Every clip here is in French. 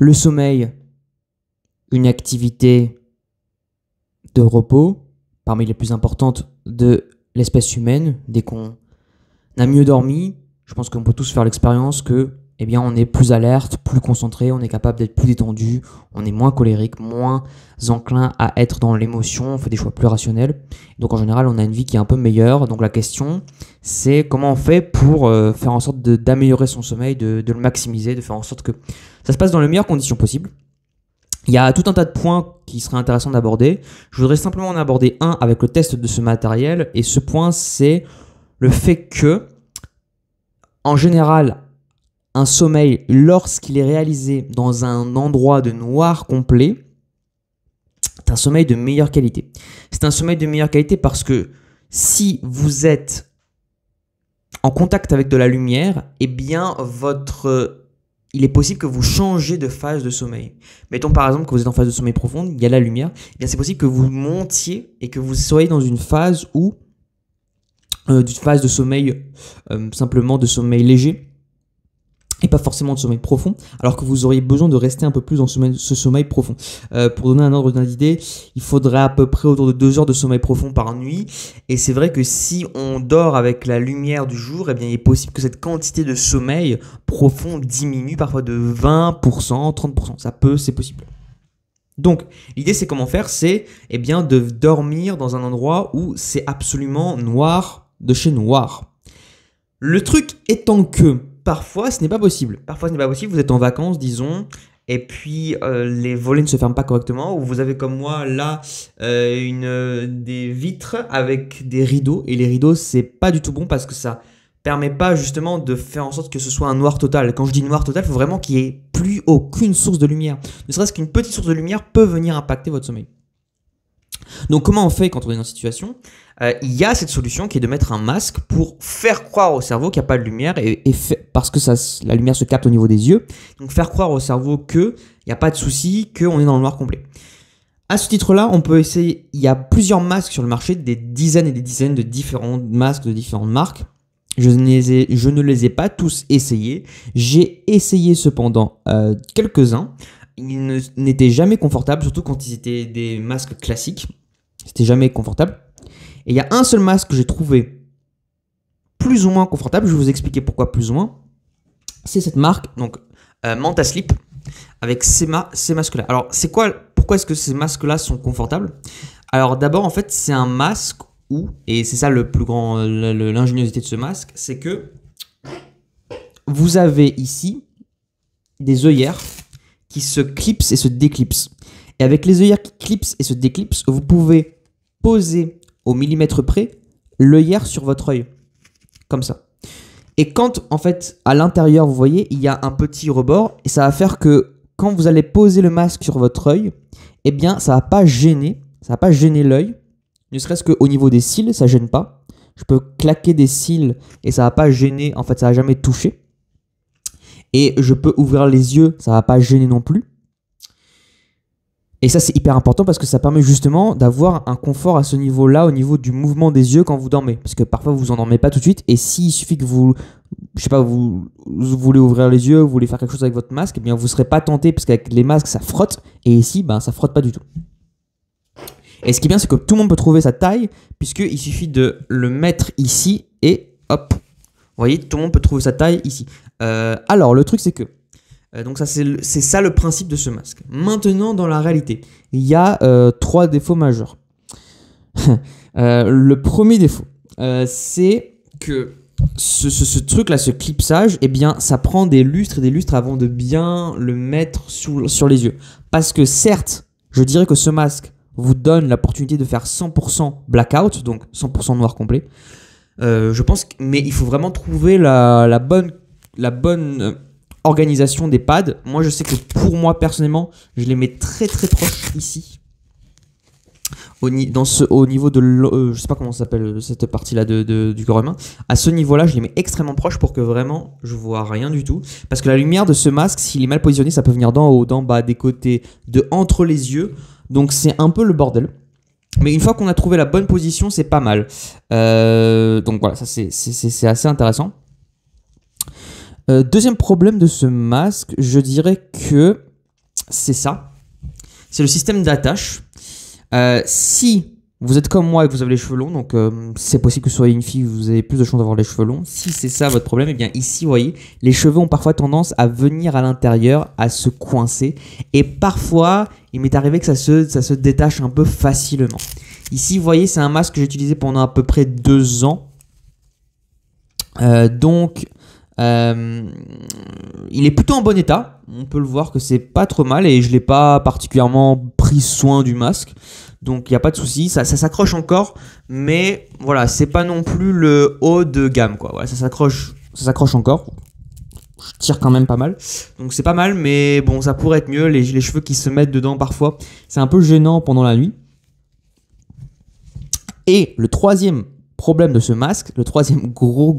Le sommeil, une activité de repos, parmi les plus importantes de l'espèce humaine. Dès qu'on a mieux dormi, je pense qu'on peut tous faire l'expérience que, eh bien, on est plus alerte, plus concentré, on est capable d'être plus détendu, on est moins colérique, moins enclin à être dans l'émotion, on fait des choix plus rationnels. Donc en général, on a une vie qui est un peu meilleure. Donc la question, c'est comment on fait pour faire en sorte d'améliorer son sommeil, de le maximiser, de faire en sorte que ça se passe dans les meilleures conditions possibles. Il y a tout un tas de points qui seraient intéressants d'aborder. Je voudrais simplement en aborder un avec le test de ce matériel. Et ce point, c'est le fait que, en général, un sommeil, lorsqu'il est réalisé dans un endroit de noir complet, c'est un sommeil de meilleure qualité. C'est un sommeil de meilleure qualité parce que si vous êtes en contact avec de la lumière, eh bien, il est possible que vous changez de phase de sommeil. Mettons par exemple que vous êtes en phase de sommeil profonde, il y a la lumière, eh bien c'est possible que vous montiez et que vous soyez dans une phase d'une phase de sommeil, simplement de sommeil léger, et pas forcément de sommeil profond, alors que vous auriez besoin de rester un peu plus dans ce sommeil profond. Pour donner un ordre d'idée, il faudrait à peu près autour de 2 heures de sommeil profond par nuit, et c'est vrai que si on dort avec la lumière du jour, eh bien, il est possible que cette quantité de sommeil profond diminue parfois de 20%, 30%, c'est possible. Donc, l'idée c'est comment faire, c'est eh bien, de dormir dans un endroit où c'est absolument noir de chez noir. Le truc étant que parfois, ce n'est pas possible. Vous êtes en vacances, disons, et puis les volets ne se ferment pas correctement, ou vous avez comme moi là des vitres avec des rideaux, et les rideaux, c'est pas du tout bon parce que ça permet pas justement de faire en sorte que ce soit un noir total. Quand je dis noir total, il faut vraiment qu'il n'y ait plus aucune source de lumière. Ne serait-ce qu'une petite source de lumière peut venir impacter votre sommeil. Donc comment on fait quand on est dans cette situation ? Il y a cette solution qui est de mettre un masque pour faire croire au cerveau qu'il n'y a pas de lumière parce que la lumière se capte au niveau des yeux. Donc faire croire au cerveau qu'il n'y a pas de souci, qu'on est dans le noir complet. À ce titre-là, on peut essayer. Il y a plusieurs masques sur le marché, des dizaines et des dizaines de différents masques de différentes marques. Je ne les ai pas tous essayés. J'ai essayé cependant quelques-uns. Ils n'étaient jamais confortables, surtout quand ils étaient des masques classiques. C'était jamais confortable. Et il y a un seul masque que j'ai trouvé plus ou moins confortable. Je vais vous expliquer pourquoi plus ou moins. C'est cette marque, donc Manta Sleep, avec ces masques-là. Alors, pourquoi est-ce que ces masques-là sont confortables ? Alors, d'abord, en fait, c'est un masque et c'est ça le plus grand, l'ingéniosité de ce masque, c'est que vous avez ici des œillères qui se clipsent et se déclipsent. Et avec les œillères qui clipsent et se déclipsent, vous pouvez poser au millimètre près l'œillère sur votre œil. Comme ça. Et quand, en fait, à l'intérieur, vous voyez, il y a un petit rebord, et ça va faire que quand vous allez poser le masque sur votre œil, eh bien, ça va pas gêner l'œil. Ne serait-ce qu'au niveau des cils, ça gêne pas. Je peux claquer des cils et ça va pas gêner, en fait, ça va jamais toucher. Et je peux ouvrir les yeux, ça va pas gêner non plus. Et ça, c'est hyper important parce que ça permet justement d'avoir un confort à ce niveau-là, au niveau du mouvement des yeux quand vous dormez. Parce que parfois, vous endormez pas tout de suite. Et s'il suffit que vous voulez ouvrir les yeux, vous voulez faire quelque chose avec votre masque, eh bien, vous ne serez pas tenté parce qu'avec les masques, ça frotte. Et ici, ça frotte pas du tout. Et ce qui est bien, c'est que tout le monde peut trouver sa taille puisqu'il suffit de le mettre ici et hop. Vous voyez, tout le monde peut trouver sa taille ici. Alors, le truc, c'est que donc ça, c'est ça le principe de ce masque. Maintenant, dans la réalité, il y a 3 défauts majeurs. Le premier défaut, c'est que ce truc-là, ce clipsage, eh bien, ça prend des lustres et des lustres avant de bien le mettre sur les yeux. Parce que certes, je dirais que ce masque vous donne l'opportunité de faire 100% blackout, donc 100% noir complet. Je pense mais il faut vraiment trouver la bonne organisation des pads. Moi, je sais que pour moi, personnellement, je les mets très très proches ici. Au niveau de je sais pas comment ça s'appelle cette partie-là du corps humain. À ce niveau-là, je les mets extrêmement proches pour que vraiment je vois rien du tout. Parce que la lumière de ce masque, s'il est mal positionné, ça peut venir d'en haut, d'en bas, des côtés, entre les yeux. Donc c'est un peu le bordel. Mais une fois qu'on a trouvé la bonne position, c'est pas mal. Donc voilà, ça c'est assez intéressant. Deuxième problème de ce masque, je dirais que c'est ça. C'est le système d'attache. Si vous êtes comme moi et que vous avez les cheveux longs, donc c'est possible que vous soyez une fille, vous avez plus de chances d'avoir les cheveux longs. Si c'est ça votre problème, et bien ici, vous voyez, les cheveux ont parfois tendance à venir à l'intérieur, à se coincer. Et parfois, il m'est arrivé que ça se détache un peu facilement. Ici, vous voyez, c'est un masque que j'ai utilisé pendant à peu près 2 ans. Donc, il est plutôt en bon état. On peut le voir que c'est pas trop mal et je l'ai pas particulièrement pris soin du masque. Donc il n'y a pas de souci, ça s'accroche encore, mais voilà, c'est pas non plus le haut de gamme quoi. Voilà, ça s'accroche encore. Je tire quand même pas mal, donc c'est pas mal, mais bon, ça pourrait être mieux. Les cheveux qui se mettent dedans parfois, c'est un peu gênant pendant la nuit. Et le troisième problème de ce masque, le troisième gros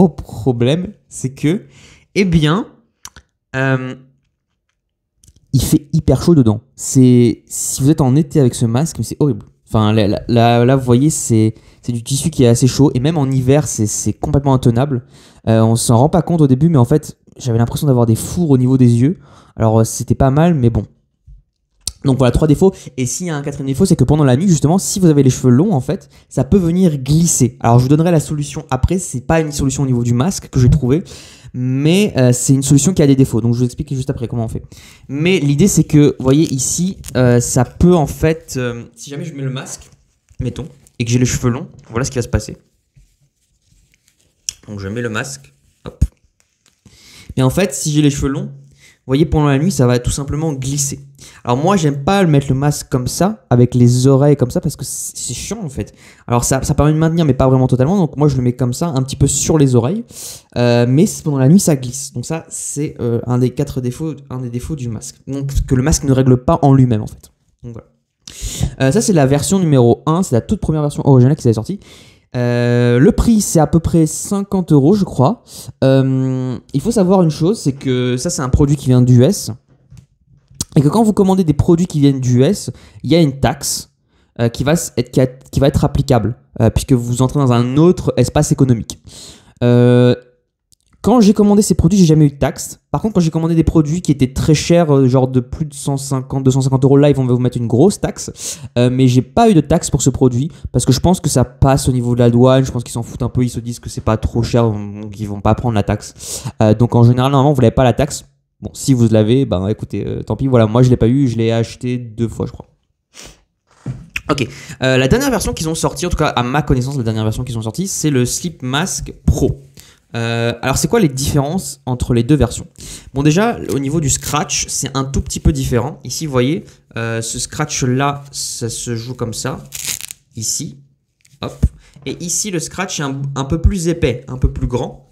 problème, c'est que, eh bien, il fait hyper chaud dedans. Si vous êtes en été avec ce masque, c'est horrible. Enfin, là, vous voyez, c'est du tissu qui est assez chaud. Et même en hiver, c'est complètement intenable. On s'en rend pas compte au début, mais en fait, j'avais l'impression d'avoir des fours au niveau des yeux. Alors, c'était pas mal, mais bon. Donc voilà, 3 défauts. Et s'il y a un 4e défaut, c'est que pendant la nuit, justement, si vous avez les cheveux longs, en fait, ça peut venir glisser. Alors, je vous donnerai la solution après. C'est pas une solution au niveau du masque que j'ai trouvé, mais c'est une solution qui a des défauts. Donc, je vous explique juste après comment on fait. Mais l'idée, c'est que, vous voyez ici, ça peut en fait, si jamais je mets le masque, mettons, et que j'ai les cheveux longs, voilà ce qui va se passer. Donc, je mets le masque, hop. Et en fait, si j'ai les cheveux longs, vous voyez, pendant la nuit, ça va tout simplement glisser. Alors moi, j'aime pas mettre le masque comme ça, avec les oreilles comme ça, parce que c'est chiant en fait. Alors ça permet de maintenir, mais pas vraiment totalement. Donc moi, je le mets comme ça, un petit peu sur les oreilles. Mais pendant la nuit, ça glisse. Donc ça, c'est un des 4 défauts, un des défauts du masque. Donc que le masque ne règle pas en lui-même en fait. Donc voilà. Ça, c'est la version numéro 1. C'est la toute première version originale qui s'est sortie. Le prix, c'est à peu près 50 €, je crois. Il faut savoir une chose, c'est que ça, c'est un produit qui vient d'US. Et que quand vous commandez des produits qui viennent d'US, il y a une taxe qui va être applicable, puisque vous entrez dans un autre espace économique. Quand j'ai commandé ces produits, j'ai jamais eu de taxe. Par contre, quand j'ai commandé des produits qui étaient très chers, genre de plus de 250 € là, ils vont vous mettre une grosse taxe. Mais j'ai pas eu de taxe pour ce produit parce que je pense que ça passe au niveau de la douane. Je pense qu'ils s'en foutent un peu. Ils se disent que c'est pas trop cher, donc ils vont pas prendre la taxe. Donc en général, normalement, vous n'avez pas la taxe. Bon, si vous l'avez, ben écoutez, tant pis. Voilà, moi je l'ai pas eu. Je l'ai acheté 2 fois, je crois. Ok, la dernière version qu'ils ont sortie, en tout cas à ma connaissance, la dernière version qu'ils ont sortie, c'est le Sleep Mask Pro. Alors c'est quoi les différences entre les deux versions? Bon, déjà au niveau du scratch, c'est un tout petit peu différent. Ici vous voyez, ce scratch là, ça se joue comme ça, ici, hop. Et ici le scratch est un peu plus épais, un peu plus grand.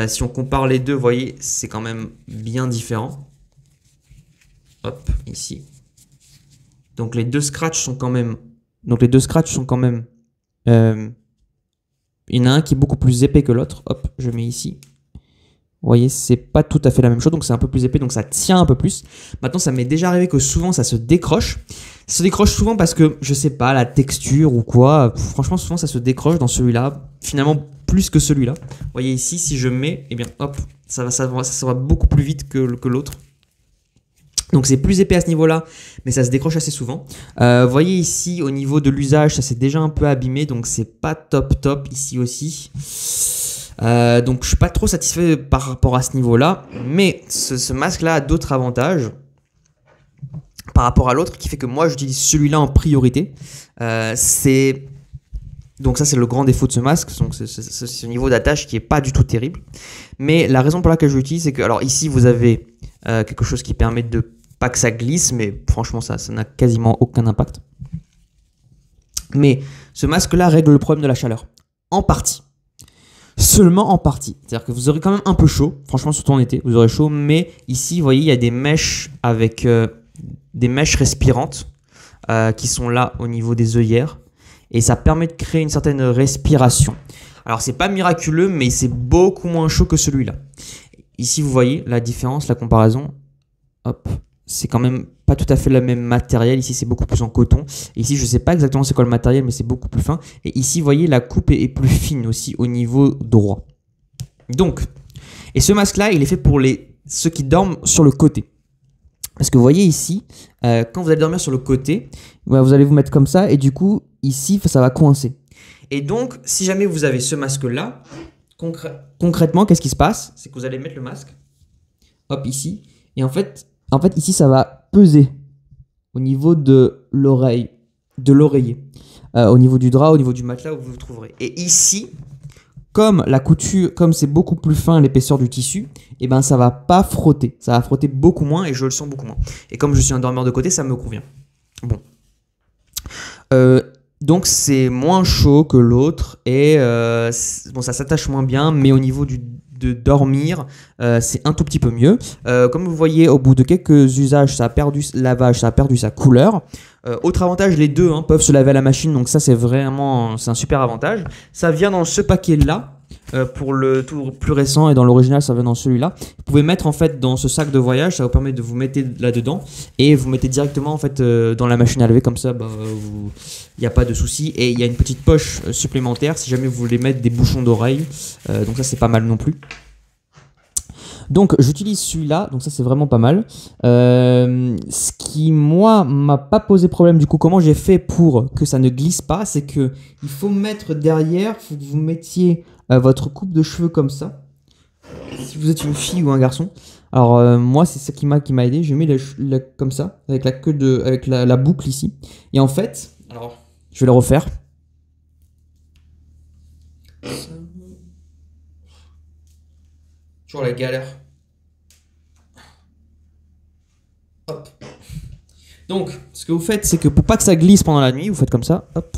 Si on compare les deux, vous voyez, c'est quand même bien différent. Hop, ici. Donc les deux scratchs sont quand même... il y en a un qui est beaucoup plus épais que l'autre. Hop, je mets ici. Vous voyez, c'est pas tout à fait la même chose. Donc c'est un peu plus épais, donc ça tient un peu plus. Maintenant, ça m'est déjà arrivé que souvent, ça se décroche. Ça se décroche souvent parce que, je sais pas, la texture ou quoi. Franchement, souvent, ça se décroche dans celui-là. Finalement, plus que celui-là. Vous voyez ici, si je mets, eh bien, hop, ça va beaucoup plus vite que l'autre. Donc c'est plus épais à ce niveau-là, mais ça se décroche assez souvent. Vous voyez ici, au niveau de l'usage, ça s'est déjà un peu abîmé, donc c'est pas top ici aussi. Donc je suis pas trop satisfait par rapport à ce niveau-là, mais ce masque-là a d'autres avantages par rapport à l'autre qui fait que moi j'utilise celui-là en priorité. Donc ça c'est le grand défaut de ce masque, donc c'est ce niveau d'attache qui est pas du tout terrible. Mais la raison pour laquelle je l'utilise, c'est que alors ici vous avez quelque chose qui permet de pas que ça glisse, mais franchement ça n'a quasiment aucun impact. Mais ce masque-là règle le problème de la chaleur, en partie. Seulement en partie. C'est-à-dire que vous aurez quand même un peu chaud, franchement surtout en été, vous aurez chaud, mais ici vous voyez il y a des mèches avec des mèches respirantes qui sont là au niveau des œillères. Et ça permet de créer une certaine respiration. Alors c'est pas miraculeux, mais c'est beaucoup moins chaud que celui-là. Ici vous voyez la différence, la comparaison. Hop, c'est quand même pas tout à fait le même matériel. Ici c'est beaucoup plus en coton. Et ici je sais pas exactement c'est quoi le matériel, mais c'est beaucoup plus fin. Et ici vous voyez la coupe est plus fine aussi au niveau droit. Donc, et ce masque là il est fait pour ceux qui dorment sur le côté. Parce que vous voyez ici, quand vous allez dormir sur le côté, vous allez vous mettre comme ça et du coup, ici, ça va coincer. Et donc, si jamais vous avez ce masque-là, concrètement, qu'est-ce qui se passe? C'est que vous allez mettre le masque, hop, ici. Et en fait, ici, ça va peser au niveau de l'oreille, de l'oreiller. Au niveau du drap, au niveau du matelas où vous vous trouverez. Et ici, comme la couture, comme c'est beaucoup plus fin l'épaisseur du tissu, et ben ça va pas frotter. Ça va frotter beaucoup moins et je le sens beaucoup moins. Et comme je suis un dormeur de côté, ça me convient. Bon. Donc c'est moins chaud que l'autre et bon, ça s'attache moins bien, mais au niveau de dormir, c'est un tout petit peu mieux. Comme vous voyez, au bout de quelques usages, ça a perdu lavage, ça a perdu sa couleur. Autre avantage, les deux peuvent se laver à la machine, donc ça c'est un super avantage. Ça vient dans ce paquet-là. Pour le tout plus récent et dans l'original ça vient dans celui-là. Vous pouvez mettre en fait dans ce sac de voyage, ça vous permet de vous mettre là-dedans et vous mettez directement en fait dans la machine à laver comme ça, il n'y a pas de souci. Et il y a une petite poche supplémentaire si jamais vous voulez mettre des bouchons d'oreille, donc ça c'est pas mal non plus. Donc j'utilise celui-là, donc ça c'est vraiment pas mal. Ce qui moi m'a pas posé problème du coup, comment j'ai fait pour que ça ne glisse pas, c'est que il faut mettre derrière, il faut que vous mettiez votre coupe de cheveux comme ça. Si vous êtes une fille ou un garçon. Alors moi c'est ça qui m'a aidé, j'ai mis comme ça, avec la queue avec la boucle ici. Et en fait, alors je vais le refaire. Toujours la galère. Hop. Donc, ce que vous faites, c'est que pour pas que ça glisse pendant la nuit, vous faites comme ça. Hop.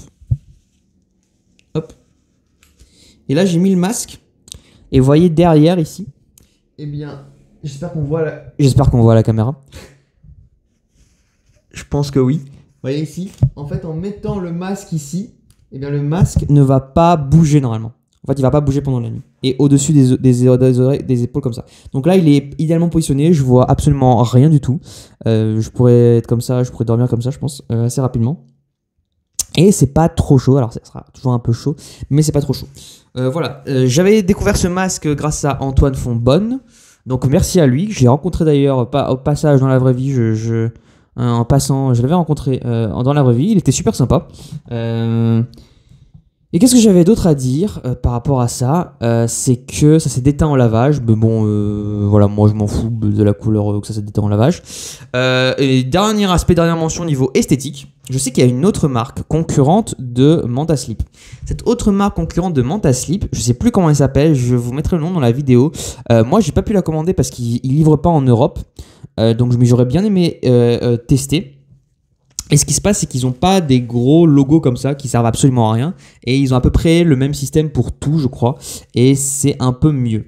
Hop. Et là, j'ai mis le masque. Et vous voyez derrière ici. Eh bien, j'espère qu'on voit la caméra. Je pense que oui. Vous voyez ici. En fait, en mettant le masque ici, eh bien, le masque ne va pas bouger normalement. En fait, il va pas bouger pendant la nuit. Et au-dessus des épaules comme ça. Donc là, il est idéalement positionné. Je vois absolument rien du tout. Je pourrais être comme ça, je pourrais dormir comme ça, je pense, assez rapidement. Et c'est pas trop chaud. Alors, ça sera toujours un peu chaud, mais c'est pas trop chaud. Voilà. J'avais découvert ce masque grâce à Antoine Fonbonne. Donc, merci à lui. J'ai rencontré d'ailleurs au passage dans la vraie vie. En passant, je l'avais rencontré dans la vraie vie. Il était super sympa. Et qu'est-ce que j'avais d'autre à dire par rapport à ça, c'est que ça s'est déteint en lavage. Mais bon, voilà, moi je m'en fous de la couleur que ça s'est déteint en lavage. Et dernier aspect, dernière mention niveau esthétique. Je sais qu'il y a une autre marque concurrente de Manta Sleep. Cette autre marque concurrente de Manta Sleep, je sais plus comment elle s'appelle, je vous mettrai le nom dans la vidéo. Moi j'ai pas pu la commander parce qu'ils livrent pas en Europe. Donc j'aurais bien aimé tester. Et ce qui se passe, c'est qu'ils n'ont pas des gros logos comme ça qui servent absolument à rien. Et ils ont à peu près le même système pour tout, je crois. Et c'est un peu mieux.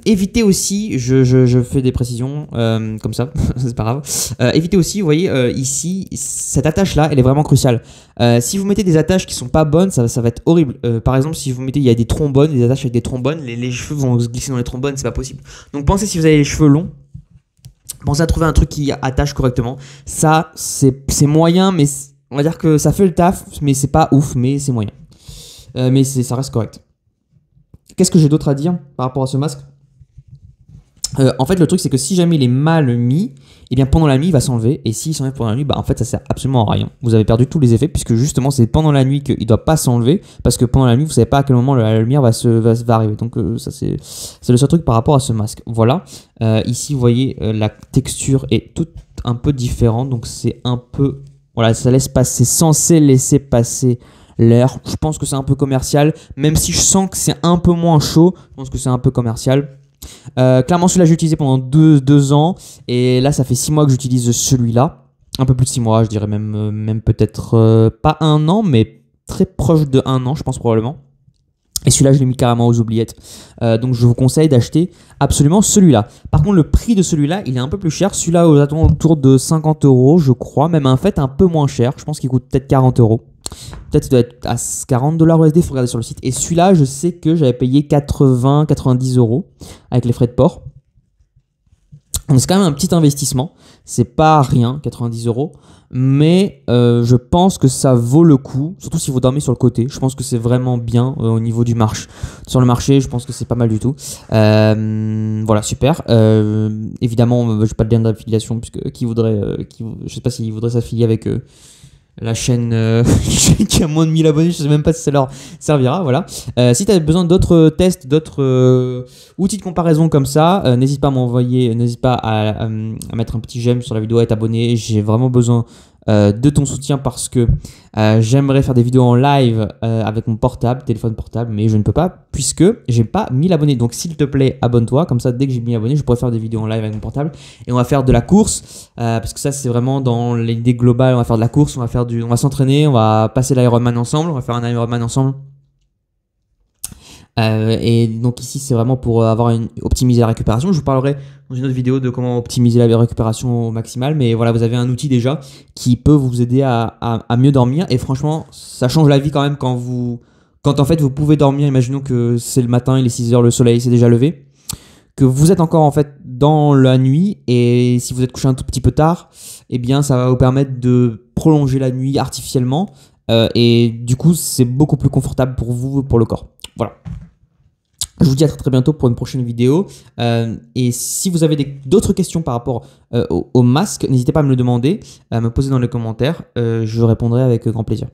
Évitez aussi, je fais des précisions comme ça, c'est pas grave. Évitez aussi, vous voyez, ici, cette attache-là, elle est vraiment cruciale. Si vous mettez des attaches qui sont pas bonnes, ça va être horrible. Par exemple, si vous mettez, il y a des trombones, des attaches avec des trombones, les cheveux vont se glisser dans les trombones, c'est pas possible. Donc pensez si vous avez les cheveux longs. Pensez à trouver un truc qui attache correctement. Ça, c'est moyen, mais on va dire que ça fait le taf, mais c'est pas ouf, mais c'est moyen. Mais ça reste correct. Qu'est-ce que j'ai d'autre à dire par rapport à ce masque ? En fait, le truc, c'est que si jamais il est mal mis, eh bien pendant la nuit, il va s'enlever. Et s'il s'enlève pendant la nuit, bah en fait, ça sert absolument à rien. Vous avez perdu tous les effets, puisque justement, c'est pendant la nuit qu'il ne doit pas s'enlever, parce que pendant la nuit, vous ne savez pas à quel moment la lumière va arriver. Donc ça, c'est le seul truc par rapport à ce masque. Voilà. Ici, vous voyez, la texture est toute un peu différente, donc c'est un peu... Voilà, ça laisse passer, censé laisser passer l'air. Je pense que c'est un peu commercial, même si je sens que c'est un peu moins chaud, je pense que c'est un peu commercial. Clairement celui-là j'ai utilisé pendant 2 ans et là ça fait 6 mois que j'utilise celui-là, un peu plus de 6 mois je dirais, même peut-être pas 1 an mais très proche de 1 an je pense probablement. Et celui-là je l'ai mis carrément aux oubliettes, donc je vous conseille d'acheter absolument celui-là. Par contre le prix de celui-là il est un peu plus cher, celui-là autour de 50 € je crois, même en fait un peu moins cher, je pense qu'il coûte peut-être 40 €. Peut-être qu'il doit être à 40 $ USD, il faut regarder sur le site. Et celui-là, je sais que j'avais payé 80-90 € avec les frais de port. Donc c'est quand même un petit investissement, c'est pas rien, 90 euros, mais je pense que ça vaut le coup, surtout si vous dormez sur le côté. Je pense que c'est vraiment bien au niveau du marché. Sur le marché, je pense que c'est pas mal du tout. Voilà, super. Évidemment, je n'ai pas de lien d'affiliation, puisque je sais pas s'ils voudraient s'affilier avec la chaîne qui a moins de 1000 abonnés, je sais même pas si ça leur servira. Voilà. Si tu as besoin d'autres tests, d'autres outils de comparaison comme ça, n'hésite pas à m'envoyer, n'hésite pas à mettre un petit j'aime sur la vidéo, à t'abonner. J'ai vraiment besoin de ton soutien parce que j'aimerais faire des vidéos en live avec mon téléphone portable, mais je ne peux pas puisque j'ai pas 1000 abonnés. Donc s'il te plaît, abonne-toi, comme ça dès que j'ai 1000 abonnés, je pourrai faire des vidéos en live avec mon portable et on va faire de la course parce que ça c'est vraiment dans l'idée globale. On va faire de la course, on va s'entraîner, on va passer l'Ironman ensemble, on va faire un Ironman ensemble. Et donc ici c'est vraiment pour optimiser la récupération. Je vous parlerai dans une autre vidéo de comment optimiser la récupération au maximal, mais voilà, vous avez un outil déjà qui peut vous aider à mieux dormir, et franchement ça change la vie quand même quand en fait vous pouvez dormir. Imaginons que c'est le matin, il est 6 h, le soleil s'est déjà levé, que vous êtes encore en fait dans la nuit, et si vous êtes couché un tout petit peu tard, eh bien ça va vous permettre de prolonger la nuit artificiellement, et du coup c'est beaucoup plus confortable pour vous, pour le corps. Voilà. Je vous dis à très bientôt pour une prochaine vidéo. Et si vous avez d'autres questions par rapport au masque, n'hésitez pas à me le demander, à me poser dans les commentaires. Je répondrai avec grand plaisir.